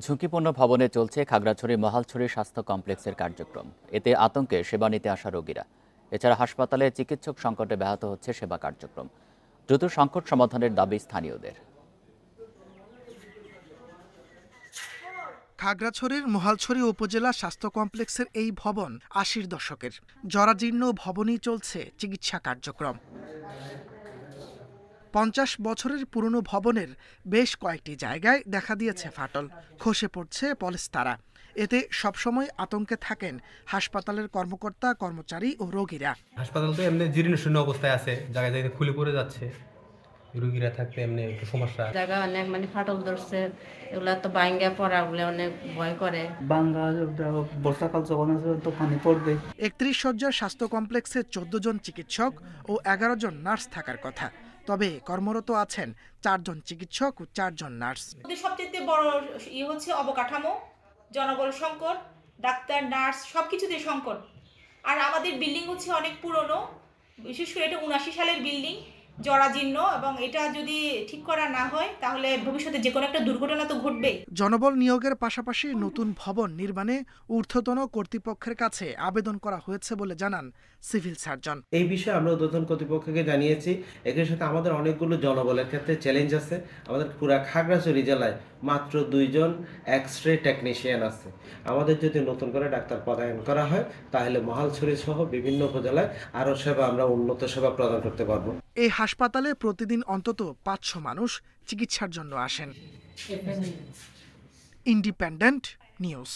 ঝুঁকিপূর্ণ ভবনে চলছে খাগড়াছড়ি মহালছড়ি স্বাস্থ্য কমপ্লেক্সের কার্যক্রম। এতে আতঙ্কে সেবা নিতে আসা রোগীরা। এছাড়া হাসপাতালে চিকিৎসক সংকটে ব্যাহত হচ্ছে সেবা কার্যক্রম। দ্রুত সংকট সমাধানের দাবি স্থানীয়দের। খাগড়াছড়ির মহালছড়ি উপজেলা স্বাস্থ্য কমপ্লেক্সের এই ভবন ৮০ দশকের। জরাজীর্ণ ভবনেই চলছে চিকিৎসা কার্যক্রম। ৫০ বছরের পুরনো ভবনের বেশ কয়েকটি জায়গায় দেখা দিয়েছে ফাটল, খসে পড়ছে পলেস্তারা। এতে সবসময় আতঙ্কে থাকেন হাসপাতালের কর্মকর্তা, কর্মচারী ও রোগীরা। হাসপাতাল তো এমনি জীর্ণশীর্ণ অবস্থায় আছে, জায়গায় জায়গায় খুলে পড়ে যাচ্ছে, রোগীরা থাকতে এমনি একটু সমস্যা। জায়গা অনেক ফাটল ধরছে, এগুলা তো ভাঙ্গা পড়া বলে অনেক ভয় করে। বর্ষাকাল যখন আছে তো পানি পড়বে। ৩১ শয্যার স্বাস্থ্য কমপ্লেক্সে ১৪ জন চিকিৎসক ও ১১ জন নার্স থাকার কথা। তবে কর্মরত আছেন ৪ জন চিকিৎসক ও ৪ জন নার্স। সবচেয়ে বড় হচ্ছে অবকাঠামো, জনবল সংকট, ডাক্তার, নার্স সবকিছুতে সংকট। আর আমাদের বিল্ডিং হচ্ছে অনেক পুরনো, বিশেষ করে এটা ৭৯ সালের বিল্ডিং, জরাজীর্ণ, এবং এটা যদি ঠিক করা না হয় তাহলে ভবিষ্যতে যে কোনো একটা দুর্ঘটনা তো ঘটবেই। জনবল নিয়োগের পাশাপাশি নতুন ভবন নির্মাণে ঊর্ধ্বতন কর্তৃপক্ষের কাছে আবেদন করা হয়েছে বলে জানান সিভিল সার্জন। এই বিষয়ে আমরা ঊর্ধ্বতন কর্তৃপক্ষকে জানিয়েছি। এর সাথে আমাদের অনেকগুলো জনবলের ক্ষেত্রে চ্যালেঞ্জ আছে। আমাদের পুরা খাগড়াছড়ি জেলায় মাত্র 2 জন এক্স-রে টেকনিশিয়ান আছে। আমাদের যদি নতুন করে ডাক্তার পদায়ন করা হয় তাহলে মহালছড়ি সহ বিভিন্ন উপজেলায় আরও সেবা আমরা উন্নত সেবা প্রদান করতে পারবো। এই হাসপাতালে প্রতিদিন অন্তত ৫০০ মানুষ চিকিৎসার জন্য আসেন। Independent news.